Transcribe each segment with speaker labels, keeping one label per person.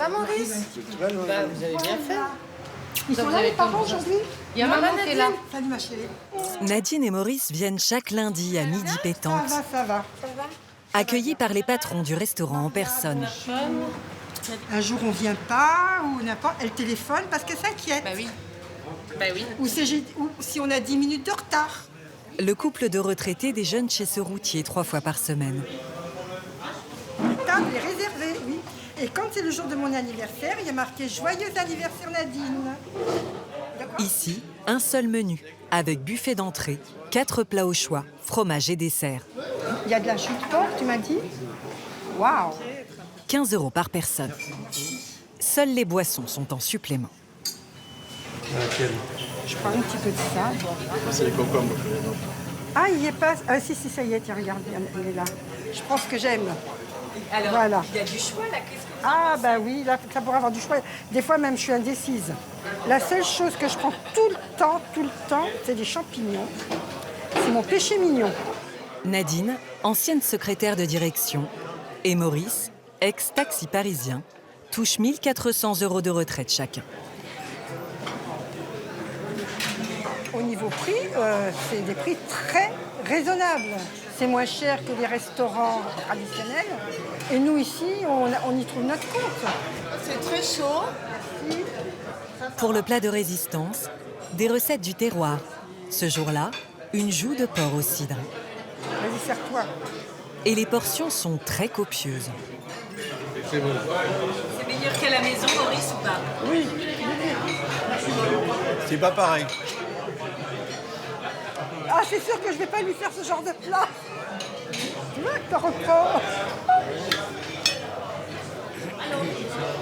Speaker 1: va Maurice?
Speaker 2: Bah, vous avez bien fait.
Speaker 1: Ils sont là les parents aujourd'hui?
Speaker 2: Il y a maman qui est là.
Speaker 1: Salut ma chérie.
Speaker 3: Nadine et Maurice viennent chaque lundi à midi pétante,
Speaker 1: Ça va.
Speaker 3: accueillis par les patrons du restaurant en personne.
Speaker 1: Un jour on vient pas ou n'importe, elle téléphone parce qu'elle s'inquiète.
Speaker 2: Bah oui. Bah oui.
Speaker 1: Ou si on a 10 minutes de retard.
Speaker 3: Le couple de retraités déjeune chez ce routier 3 fois par semaine.
Speaker 1: La table est réservée, oui. Et quand c'est le jour de mon anniversaire, il y a marqué Joyeux anniversaire Nadine.
Speaker 3: Ici, un seul menu, avec buffet d'entrée, 4 plats au choix, fromage et dessert.
Speaker 1: Il y a de la jus de porc, tu m'as dit? Waouh!
Speaker 3: 15 € par personne. Seules les boissons sont en supplément.
Speaker 4: Laquelle?
Speaker 1: Je prends un petit peu de ça.
Speaker 4: C'est les concombres.
Speaker 1: Ah, il y est pas. Ah, si, ça y est, tiens, regarde, elle est là. Je prends ce que j'aime.
Speaker 2: Alors,
Speaker 1: Voilà.
Speaker 2: il y a du choix là. Qu'est-ce que
Speaker 1: Ah, bah oui, là, ça pourrait avoir du choix. Des fois, même, je suis indécise. La seule chose que je prends tout le temps, c'est des champignons. C'est mon péché mignon.
Speaker 3: Nadine, ancienne secrétaire de direction, et Maurice, ex-taxi parisien, touchent 1 400 € de retraite chacun.
Speaker 1: Au niveau prix, c'est des prix très raisonnables. C'est moins cher que les restaurants traditionnels. Et nous, ici, on y trouve notre compte.
Speaker 2: c'est très chaud.
Speaker 3: Pour le plat de résistance, des recettes du terroir. Ce jour-là, une joue de porc au cidre.
Speaker 1: Vas-y, serre-toi.
Speaker 3: Et les portions sont très copieuses.
Speaker 4: C'est bon.
Speaker 2: C'est meilleur qu'à la maison, Maurice, ou pas?
Speaker 1: Oui.
Speaker 4: C'est pas pareil.
Speaker 1: Ah, c'est sûr que je vais pas lui faire ce genre de plat. Tu vois que t'en reprends.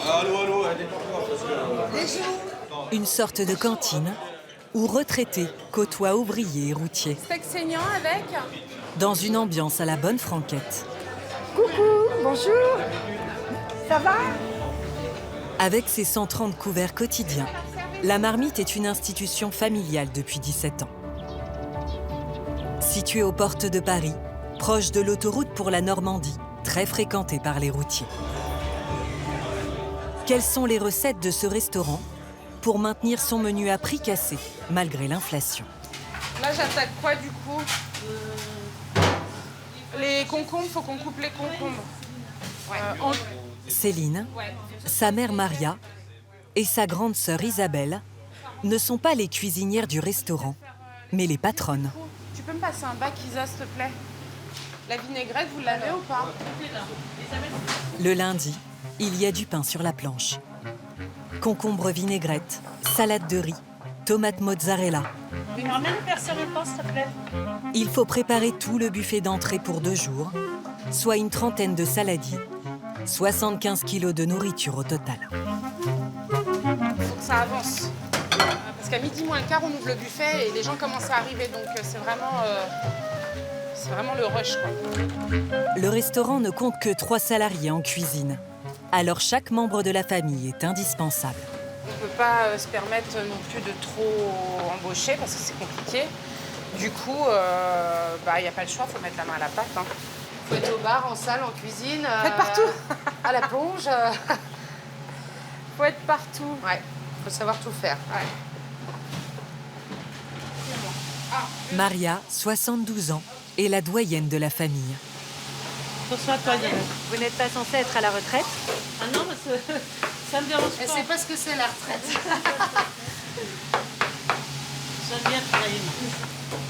Speaker 4: Allô, détends-toi.
Speaker 3: Une sorte de cantine où retraités côtoient ouvriers et routiers.
Speaker 2: Steak saignant avec?
Speaker 3: Dans une ambiance à la bonne franquette.
Speaker 1: Coucou, bonjour. Ça va?
Speaker 3: Avec ses 130 couverts quotidiens, la marmite est une institution familiale depuis 17 ans. Située aux portes de Paris, proche de l'autoroute pour la Normandie, très fréquentée par les routiers. Quelles sont les recettes de ce restaurant pour maintenir son menu à prix cassé, malgré l'inflation?
Speaker 5: Là, j'attaque quoi du coup? Les concombres, faut qu'on coupe les concombres.
Speaker 3: Céline, sa mère Maria et sa grande sœur Isabelle ne sont pas les cuisinières du restaurant, mais les patronnes.
Speaker 5: Tu peux me passer un bac Isa, s'il te plaît? La vinaigrette, vous l'avez ou pas?
Speaker 3: Le lundi, il y a du pain sur la planche. Concombre vinaigrette, salade de riz, tomate mozzarella.
Speaker 6: Une ramène personne ne pense, s'il te plaît.
Speaker 3: Il faut préparer tout le buffet d'entrée pour 2 jours, soit une trentaine de saladiers, 75 kilos de nourriture au total.
Speaker 5: Faut que ça avance. Parce qu'à midi moins le quart, on ouvre le buffet et les gens commencent à arriver. Donc c'est vraiment le rush, quoi.
Speaker 3: Le restaurant ne compte que 3 salariés en cuisine. Alors chaque membre de la famille est indispensable.
Speaker 5: On ne peut pas se permettre non plus de trop embaucher parce que c'est compliqué. Du coup, il n'y a pas le choix, il faut mettre la main à la pâte. Hein.
Speaker 2: Faut être au bar, en salle, en cuisine.
Speaker 5: Faites partout.
Speaker 2: À la plonge.
Speaker 5: Faut être partout.
Speaker 2: Ouais, faut savoir tout faire.
Speaker 5: Ouais.
Speaker 3: Maria, 72 ans, est la doyenne de la famille.
Speaker 6: Bonsoir, toi, Isabelle.
Speaker 7: Vous n'êtes pas censé être à la retraite?
Speaker 6: Ah non, parce que ça me dérange
Speaker 2: Elle
Speaker 6: pas.
Speaker 2: sait pas ce que c'est la retraite.
Speaker 6: J'aime bien travailler.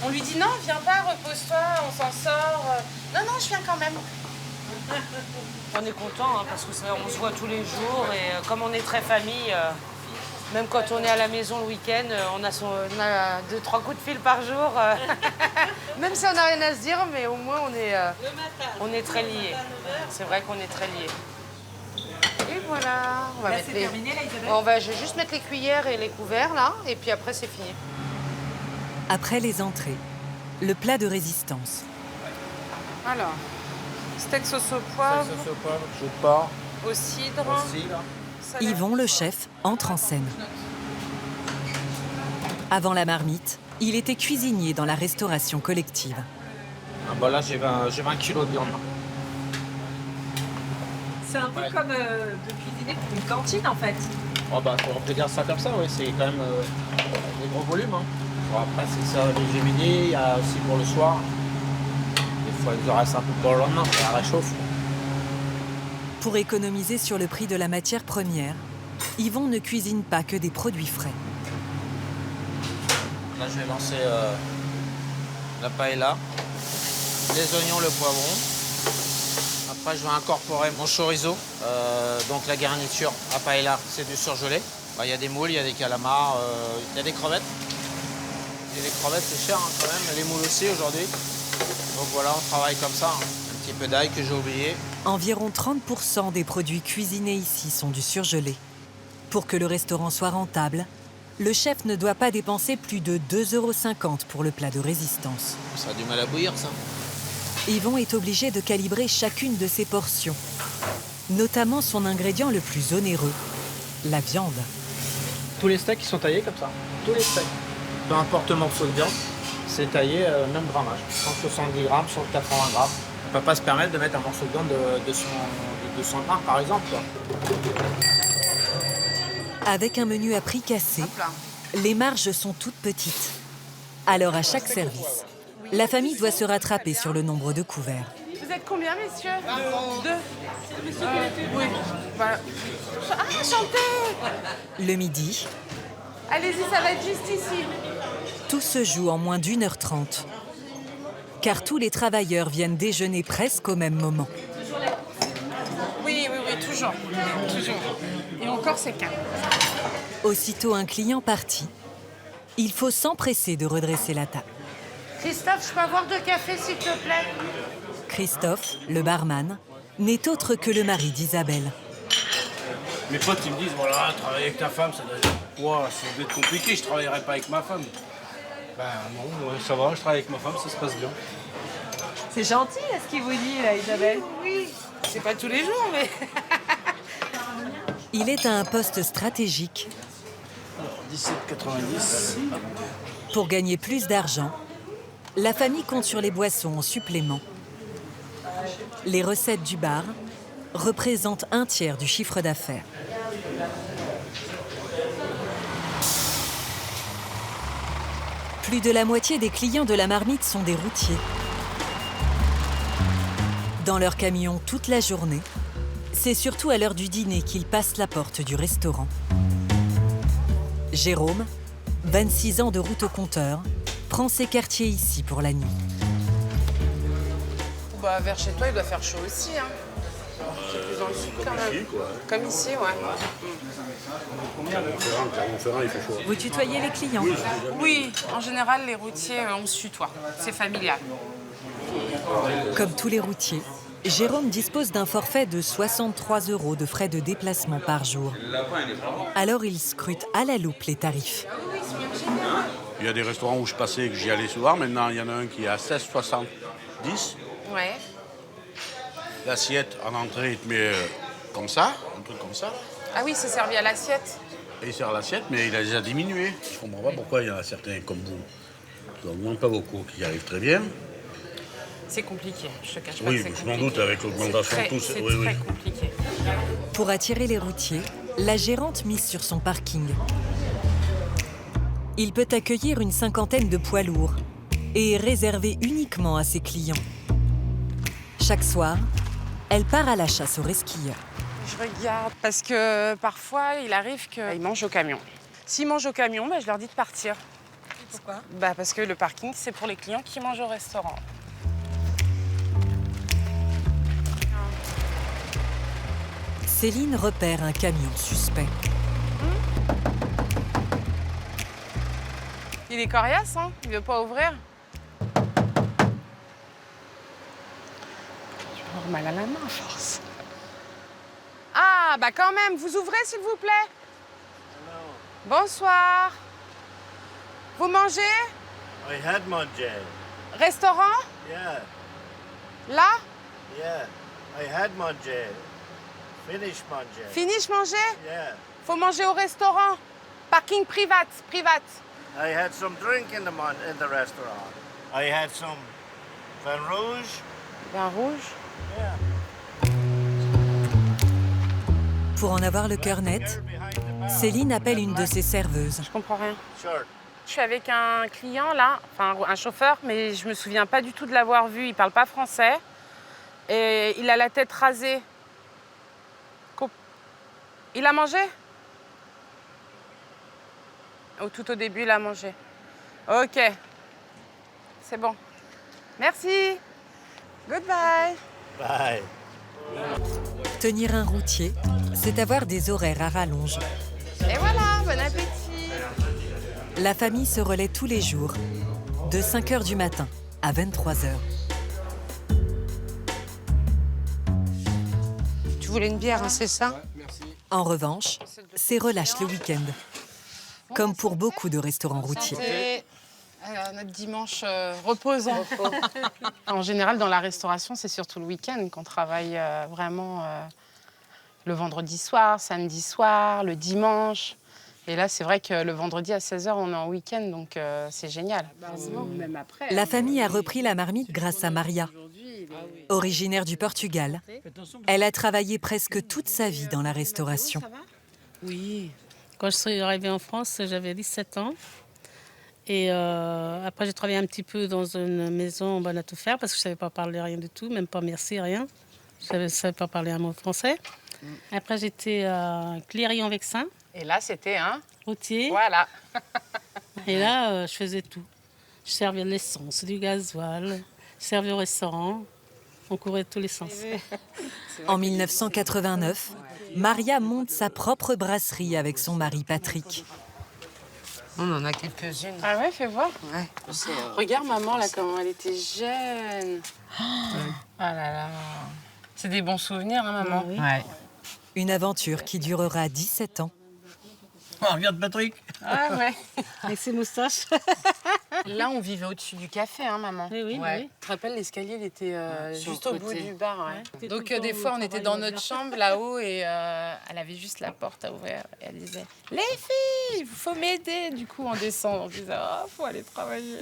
Speaker 5: On lui dit non, viens pas, repose-toi, on s'en sort. Non, je viens quand même.
Speaker 8: On est content hein, parce qu'on se voit tous les jours et comme on est très famille, même quand on est à la maison le week-end, on a 2-3 coups de fil par jour. Même si on n'a rien à se dire, mais au moins on est très liés. C'est vrai qu'on est très liés. Et voilà. On va mettre les... je vais juste mettre les cuillères et les couverts là, et puis après c'est fini.
Speaker 3: Après les entrées, le plat de résistance.
Speaker 5: Alors, steak sauce au poivre,
Speaker 4: Je pars.
Speaker 5: au cidre.
Speaker 3: Yvon, le chef, entre en scène. Avant la marmite, il était cuisinier dans la restauration collective.
Speaker 4: Ah bah là, j'ai 20 kilos de viande.
Speaker 9: c'est un peu comme de cuisiner pour une cantine en fait.
Speaker 10: Oh bah, on peut dire ça comme ça, oui, c'est quand même des gros volumes. Hein. Bon, après, c'est ça, les midi, il y a aussi pour le soir. Des fois, il en reste un peu pour le lendemain, ça réchauffe.
Speaker 3: Pour économiser sur le prix de la matière première, Yvon ne cuisine pas que des produits frais.
Speaker 10: Là, je vais lancer la paella, les oignons, le poivron. Après, je vais incorporer mon chorizo, donc la garniture à paella, c'est du surgelé. Il y a des moules, il y a des calamars, il y a des crevettes. Et les crevettes, c'est cher hein, quand même, les moules aussi aujourd'hui. Donc voilà, on travaille comme ça. Hein. Un petit peu d'ail que j'ai oublié.
Speaker 3: Environ 30% des produits cuisinés ici sont du surgelé. Pour que le restaurant soit rentable, le chef ne doit pas dépenser plus de 2,50 € pour le plat de résistance.
Speaker 10: Ça a du mal à bouillir, ça.
Speaker 3: Yvon est obligé de calibrer chacune de ses portions, notamment son ingrédient le plus onéreux, la viande.
Speaker 10: Tous les steaks, ils sont taillés comme ça. Tous les steaks. Peu importe le morceau de viande, c'est taillé même grammage. 170 grammes, 180 grammes. On ne peut pas se permettre de mettre un morceau de viande de 200 grammes, par exemple. Quoi.
Speaker 3: Avec un menu à prix cassé, les marges sont toutes petites. Alors à chaque service, la famille doit se rattraper sur le nombre de couverts.
Speaker 5: Vous êtes combien, messieurs? Deux. Oui. Voilà. Ah, chantez!
Speaker 3: Le midi,
Speaker 5: Allez-y, ça va être juste ici.
Speaker 3: tout se joue en moins d'1h30. Car tous les travailleurs viennent déjeuner presque au même moment.
Speaker 5: Oui, toujours. Toujours. Et encore, c'est calme.
Speaker 3: Aussitôt un client parti, il faut s'empresser de redresser la table.
Speaker 2: Christophe, je peux avoir 2 cafés, s'il te plaît?
Speaker 3: Christophe, le barman, n'est autre que le mari d'Isabelle.
Speaker 4: Mes potes, ils me disent, voilà, travailler avec ta femme, ça doit être compliqué, je travaillerai pas avec ma femme. Ben non, ouais, ça va, je travaille avec ma femme, ça se passe bien.
Speaker 9: C'est gentil ce qu'il vous dit là, Isabelle.
Speaker 5: Oui. C'est pas tous les jours, mais...
Speaker 3: Il est à un poste stratégique.
Speaker 4: 17,90.
Speaker 3: Pour gagner plus d'argent, la famille compte sur les boissons en supplément. Les recettes du bar représentent 1/3 du chiffre d'affaires. Plus de la moitié des clients de la marmite sont des routiers. Dans leur camion toute la journée, c'est surtout à l'heure du dîner qu'ils passent la porte du restaurant. Jérôme, 26 ans de route au compteur, prend ses quartiers ici pour la nuit.
Speaker 5: Bah, vers chez toi, il doit faire chaud aussi, hein. C'est plus dans le sud, quand même.
Speaker 4: Ici, quoi.
Speaker 5: Comme ici, ouais.
Speaker 4: Clermont-Ferrand, il fait chaud.
Speaker 3: Vous tutoyez les clients?
Speaker 5: Oui, en général, les routiers, on se tutoie. C'est familial.
Speaker 3: Comme tous les routiers, Jérôme dispose d'un forfait de 63 € de frais de déplacement par jour. Alors il scrute à la loupe les tarifs.
Speaker 11: Il y a des restaurants où je passais et que j'y allais souvent. Maintenant, il y en a un qui est à 16,70.
Speaker 5: Ouais.
Speaker 11: L'assiette en entrée, il te met comme ça, un truc comme ça.
Speaker 5: Ah oui, c'est servi à l'assiette.
Speaker 11: Et il sert l'assiette, mais il a déjà diminué. Je comprends pas pourquoi il y en a certains comme vous, qui n'augmentent pas beaucoup, qui y arrivent très bien.
Speaker 5: C'est compliqué, je te cache pas
Speaker 11: Oui,
Speaker 5: que c'est
Speaker 11: je
Speaker 5: compliqué.
Speaker 11: m'en doute avec l'augmentation de tout.
Speaker 5: C'est
Speaker 11: Oui,
Speaker 5: très
Speaker 11: oui.
Speaker 5: compliqué.
Speaker 3: Pour attirer les routiers, la gérante mise sur son parking. Il peut accueillir une 50aine de poids lourds et est réservé uniquement à ses clients. Chaque soir, elle part à la chasse aux resquilleurs.
Speaker 5: Je regarde parce que parfois, il arrive qu'ils mangent au camion. S'ils mangent au camion, je leur dis de partir.
Speaker 9: Pourquoi?
Speaker 5: Parce que le parking, c'est pour les clients qui mangent au restaurant.
Speaker 3: Céline repère un camion suspect.
Speaker 5: Il est coriace, hein? Il veut pas ouvrir. Je vais avoir mal à la main, à force. Ah, quand même, vous ouvrez, s'il vous plaît? Bonsoir. Vous mangez?
Speaker 12: I had mangé.
Speaker 5: Restaurant?
Speaker 12: Yeah,
Speaker 5: Là?
Speaker 12: yeah. I had mangé. Finish mangé.
Speaker 5: Finish manger?
Speaker 12: Yeah.
Speaker 5: Faut manger au restaurant. Parking privat.
Speaker 12: I had some drink in the restaurant. I had some vin rouge.
Speaker 5: Vin rouge?
Speaker 12: Yeah.
Speaker 3: Pour en avoir le cœur net, Céline appelle une de ses serveuses.
Speaker 5: Je comprends rien.
Speaker 12: Sure.
Speaker 5: Je suis avec un client là, enfin un chauffeur, mais je me souviens pas du tout de l'avoir vu. Il parle pas français et il a la tête rasée. Il a mangé? Tout au début, il a mangé. Ok, c'est bon. Merci. Goodbye.
Speaker 12: Bye.
Speaker 3: Tenir un routier, c'est avoir des horaires à rallonge.
Speaker 5: Et voilà, bon appétit.
Speaker 3: La famille se relaie tous les jours, de 5h du matin à 23h.
Speaker 8: Tu voulais une bière, hein, c'est ça?
Speaker 3: En revanche, c'est relâche le week-end, comme pour beaucoup de restaurants routiers.
Speaker 5: Santé. Notre dimanche reposant. En général, dans la restauration, c'est surtout le week-end qu'on travaille vraiment le vendredi soir, samedi soir, le dimanche. Et là, c'est vrai que le vendredi à 16h, on est en week-end, donc c'est génial. Même après,
Speaker 3: La famille a repris la marmite grâce à Maria. Originaire du Portugal, elle a travaillé presque toute sa vie dans la restauration.
Speaker 6: Oui. Quand je suis arrivée en France, j'avais 17 ans. Et après, j'ai travaillé un petit peu dans une maison en bonne à tout faire parce que je ne savais pas parler rien du tout, même pas merci, rien. Je ne savais pas parler un mot français. Après, j'étais à Cléry-en-Vexin.
Speaker 5: Et là, c'était un
Speaker 6: routier.
Speaker 5: Voilà.
Speaker 6: Et là, je faisais tout. Je servais de l'essence, du gasoil, je servais au restaurant. On courait de tous les sens.
Speaker 3: En 1989, Maria monte sa propre brasserie avec son mari Patrick.
Speaker 8: On en a quelques-unes.
Speaker 5: Ah ouais, fais voir.
Speaker 8: Ouais.
Speaker 5: Regarde maman, là, comment elle était jeune. Ah là là. C'est des bons souvenirs, hein, maman?
Speaker 6: Oui.
Speaker 8: Ouais.
Speaker 3: Une aventure qui durera 17 ans.
Speaker 11: Oh, regarde Patrick.
Speaker 5: Ah ouais.
Speaker 6: Avec ses moustaches.
Speaker 5: Là, on vivait au-dessus du café, hein, maman?
Speaker 6: Oui, oui,
Speaker 5: Ouais.
Speaker 6: oui.
Speaker 5: Tu te rappelles, l'escalier, il était juste
Speaker 8: le
Speaker 5: au bout
Speaker 8: côté.
Speaker 5: du bar. Ouais.
Speaker 6: Ouais.
Speaker 5: Donc,
Speaker 6: Tout le
Speaker 5: des
Speaker 6: temps,
Speaker 5: fois,
Speaker 6: on
Speaker 5: on était
Speaker 6: travaillait
Speaker 5: dans
Speaker 6: au
Speaker 5: notre
Speaker 6: bar.
Speaker 5: chambre, là-haut, et elle avait juste la porte à ouvrir. Et elle disait « Les filles, il faut m'aider !» Du coup, on descend, on disait « Oh, faut aller travailler !»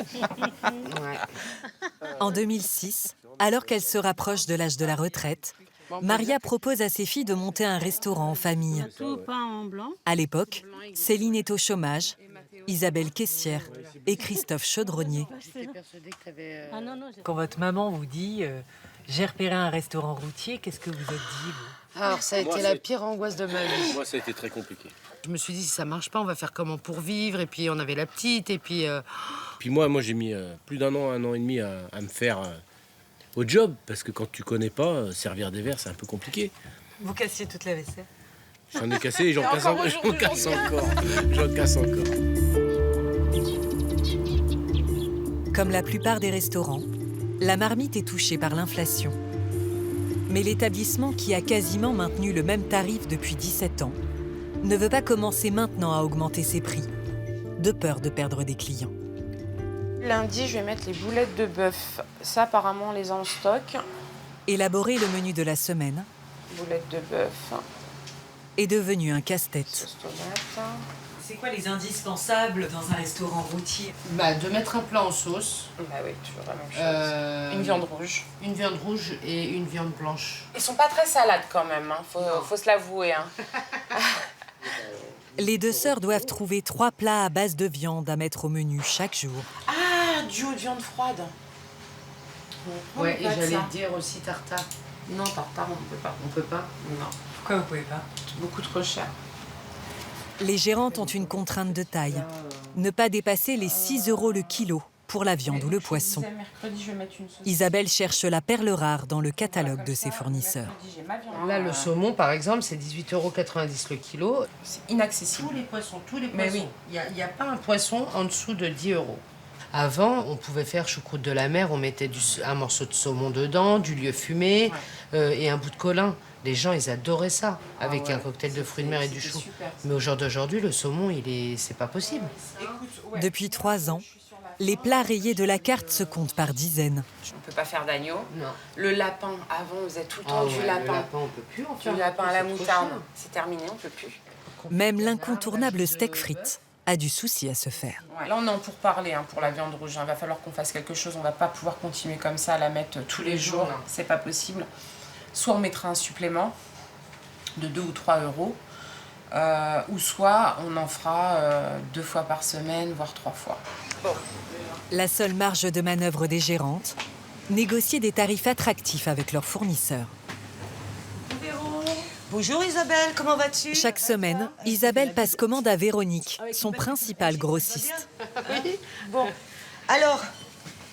Speaker 3: En 2006, alors qu'elle se rapproche de l'âge de la retraite, Maria propose à ses filles de monter un restaurant en famille.
Speaker 6: Tout peint en blanc.
Speaker 3: À l'époque, Céline est au chômage, Isabelle caissière et Christophe chaudronnier.
Speaker 6: Ah non, non,
Speaker 9: Quand votre maman vous dit j'ai repéré un restaurant routier, qu'est-ce que vous êtes dit vous?
Speaker 8: Alors, ça a été la pire angoisse de ma vie.
Speaker 4: Moi, ça a été très compliqué.
Speaker 8: Je me suis dit, si ça marche pas, on va faire comment pour vivre? Et puis, on avait la petite, et puis...
Speaker 4: Puis moi j'ai mis plus d'un an et demi à me faire au job, parce que quand tu connais pas, servir des verres, c'est un peu compliqué.
Speaker 9: Vous cassiez toute la vaisselle?
Speaker 4: J'en ai cassé et j'en casse encore. J'en casse encore.
Speaker 3: Comme la plupart des restaurants, la marmite est touchée par l'inflation. Mais l'établissement, qui a quasiment maintenu le même tarif depuis 17 ans, ne veut pas commencer maintenant à augmenter ses prix, de peur de perdre des clients.
Speaker 5: Lundi, je vais mettre les boulettes de bœuf. Ça, apparemment, on les a en stock.
Speaker 3: Élaborer le menu de la semaine
Speaker 5: Boulettes de bœuf,
Speaker 3: est devenu un casse-tête.
Speaker 5: sauce tomate.
Speaker 9: C'est quoi les indispensables dans un restaurant routier?
Speaker 8: Bah, de mettre un plat en sauce,
Speaker 5: Bah oui, toujours la même chose. Une viande rouge.
Speaker 8: Une viande rouge et une viande blanche.
Speaker 5: Ils sont pas très salades quand même, hein. Faut se l'avouer. Hein.
Speaker 3: Les deux sœurs doivent trouver 3 plats à base de viande à mettre au menu chaque jour.
Speaker 5: Ah, duo de viande froide.
Speaker 8: Ouais, et j'allais
Speaker 5: ça.
Speaker 8: te dire aussi tartare.
Speaker 5: Non, tartare, on peut pas.
Speaker 8: On peut pas?
Speaker 5: Non,
Speaker 9: Pourquoi vous pouvez pas?
Speaker 5: beaucoup trop cher.
Speaker 3: Les gérantes ont une contrainte de taille. Ne pas dépasser les 6 € le kilo pour la viande ou le poisson.
Speaker 5: Mercredi, je vais mettre une sauce.
Speaker 3: Isabelle cherche la perle rare dans le catalogue de ses fournisseurs.
Speaker 8: Là, le saumon, par exemple, c'est 18,90 € le kilo.
Speaker 5: C'est inaccessible.
Speaker 8: Tous les poissons, tous les
Speaker 5: Mais
Speaker 8: poissons.
Speaker 5: oui.
Speaker 8: Il n'y a pas un poisson en dessous de 10 €. Avant, on pouvait faire choucroute de la mer, on mettait un morceau de saumon dedans, du lieu fumé et un bout de colin. Les gens, ils adoraient ça, avec un cocktail de fruits de mer et du chou. Mais au jour d'aujourd'hui, le saumon, c'est pas possible.
Speaker 3: Depuis 3 ans, les plats rayés de la carte se comptent par dizaines.
Speaker 5: On peut pas faire d'agneau.
Speaker 8: Non.
Speaker 5: Le lapin, avant, on faisait tout le temps du
Speaker 8: Le
Speaker 5: lapin.
Speaker 8: lapin, on peut plus en faire.
Speaker 5: Du lapin à la
Speaker 8: C'est trop
Speaker 5: moutarde.
Speaker 8: cher.
Speaker 5: C'est terminé, on peut plus.
Speaker 3: Même l'incontournable steak frites a du souci à se faire.
Speaker 5: Ouais, là, on est en pourparlers pour la viande rouge. Il va falloir qu'on fasse quelque chose. On va pas pouvoir continuer comme ça à la mettre tous les jours.
Speaker 8: non.
Speaker 5: C'est pas possible. Soit on mettra un supplément, de 2 ou 3 euros. Ou soit on en fera 2 fois par semaine, voire 3 fois.
Speaker 3: La seule marge de manœuvre des gérantes, négocier des tarifs attractifs avec leurs fournisseurs.
Speaker 13: Bonjour Isabelle, comment vas-tu?
Speaker 3: Chaque semaine, Isabelle passe commande à Véronique, son principal grossiste.
Speaker 13: Oui. Bon, alors,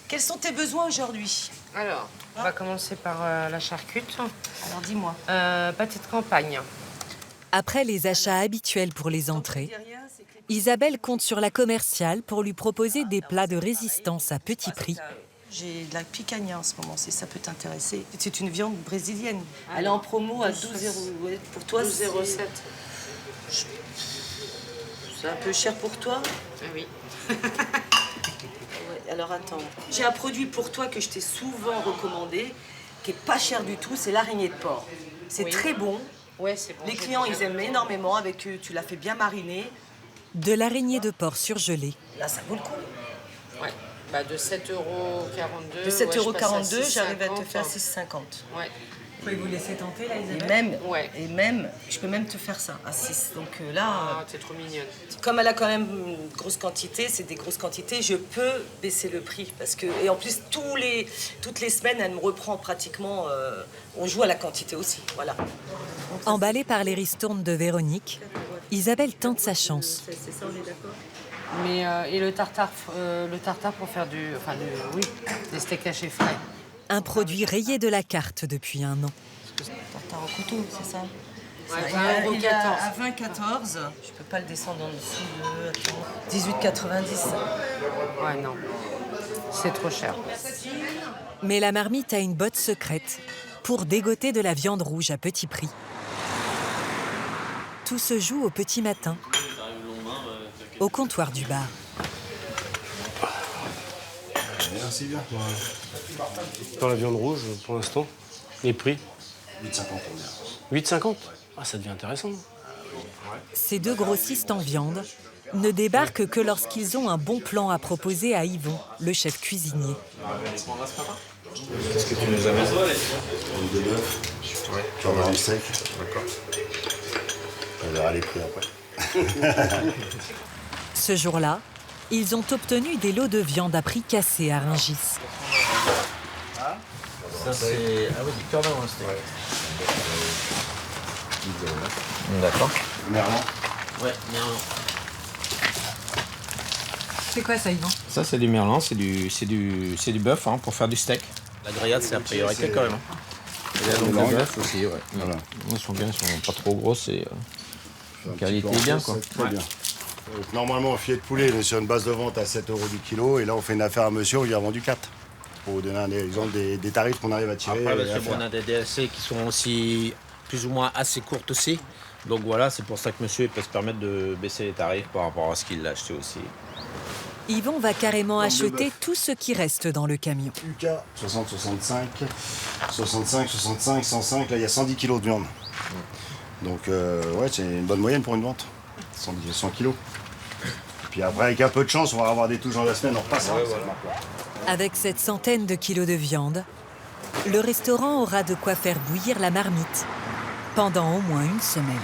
Speaker 13: quels sont tes besoins aujourd'hui?
Speaker 5: Alors, on va commencer par la charcute.
Speaker 13: Alors dis-moi.
Speaker 5: Pâté de campagne.
Speaker 3: Après les achats habituels pour les entrées, Isabelle compte sur la commerciale pour lui proposer des plats de résistance à petit prix.
Speaker 13: J'ai de la picanha en ce moment, si ça peut t'intéresser. C'est une viande brésilienne. Elle est en promo à 12 €. Ouais, pour toi,
Speaker 5: 12,07
Speaker 13: €. C'est un peu cher pour toi?
Speaker 5: Oui.
Speaker 13: Ouais, alors attends. J'ai un produit pour toi que je t'ai souvent recommandé, qui est pas cher du tout, c'est l'araignée de porc. C'est très bon.
Speaker 5: Ouais, c'est bon.
Speaker 13: Les clients, ils aiment énormément. Avec tu l'as fait bien mariner.
Speaker 3: De l'araignée de porc surgelée.
Speaker 13: Là, ça vaut le coup.
Speaker 5: Ouais. Bah de 7,42 €.
Speaker 13: De 7,42 €, j'arrive à te faire 6,50 €.
Speaker 5: Ouais.
Speaker 13: Vous pouvez vous laisser tenter, là, Isabelle? Et même, je peux même te faire ça à 6. Donc là...
Speaker 5: t'es trop mignonne.
Speaker 13: Comme elle a quand même une grosse quantité, c'est des grosses quantités, je peux baisser le prix. Parce que, et en plus, toutes les semaines, elle me reprend pratiquement... on joue à la quantité aussi, voilà.
Speaker 3: Emballée par les ristournes de Véronique, Isabelle tente sa chance.
Speaker 13: C'est ça, on est d'accord?
Speaker 5: Mais et le tartare pour faire des steaks hachés frais.
Speaker 3: Un produit rayé de la carte depuis un an.
Speaker 13: Tartare au couteau, c'est ça?
Speaker 5: Ouais,
Speaker 13: il est à 20,14 €. Je peux pas le descendre en dessous de 18,90 €.
Speaker 5: Ouais, non. C'est trop cher.
Speaker 3: Mais la marmite a une botte secrète pour dégoter de la viande rouge à petit prix. Tout se joue au petit matin, au comptoir du bar.
Speaker 14: Merci bien.
Speaker 4: Dans la viande rouge, pour l'instant, les prix
Speaker 14: 8,50 €.
Speaker 4: 8,50 €. Ah, ça devient intéressant.
Speaker 3: Ces deux grossistes en viande ne débarquent que lorsqu'ils ont un bon plan à proposer à Yvon, le chef cuisinier.
Speaker 14: Qu'est-ce que tu nous amènes? De bœuf. Ouais. Tu en as du steak. D'accord. On verra les prix après.
Speaker 3: Ce jour-là, ils ont obtenu des lots de viande à prix cassé à Rungis.
Speaker 10: Ça, c'est... Ah oui, du cœur dans le steak. D'accord.
Speaker 14: Merlan.
Speaker 10: Ouais, merlan.
Speaker 3: C'est quoi ça, Yvon?
Speaker 10: Ça, c'est du merlan, c'est du bœuf hein, pour faire du steak. La grillade, c'est la priorité quand même. Hein. Et donc le bœuf aussi, ouais. Voilà. Ils sont bien, ils sont pas trop grosses et qualité bien, quoi.
Speaker 14: Très bien. Donc, normalement, un filet de poulet, il est sur une base de vente à 7 € du kilo. Et là, on fait une affaire à monsieur, on lui a vendu 4. Pour vous donner un exemple des tarifs qu'on arrive à tirer.
Speaker 10: Après, on a des DLC qui sont aussi plus ou moins assez courtes aussi. Donc voilà, c'est pour ça que monsieur peut se permettre de baisser les tarifs par rapport à ce qu'il a acheté aussi.
Speaker 3: Yvon va carrément acheter tout ce qui reste dans le camion.
Speaker 14: UK, 60, 65, 65, 65, 105. Là, il y a 110 kilos de viande. Donc, ouais, c'est une bonne moyenne pour une vente. 100 kilos. Et puis après, avec un peu de chance, on va avoir des touches dans la semaine, on repasse.
Speaker 10: Ouais, voilà.
Speaker 3: Avec cette centaine de kilos de viande, le restaurant aura de quoi faire bouillir la marmite pendant au moins une semaine.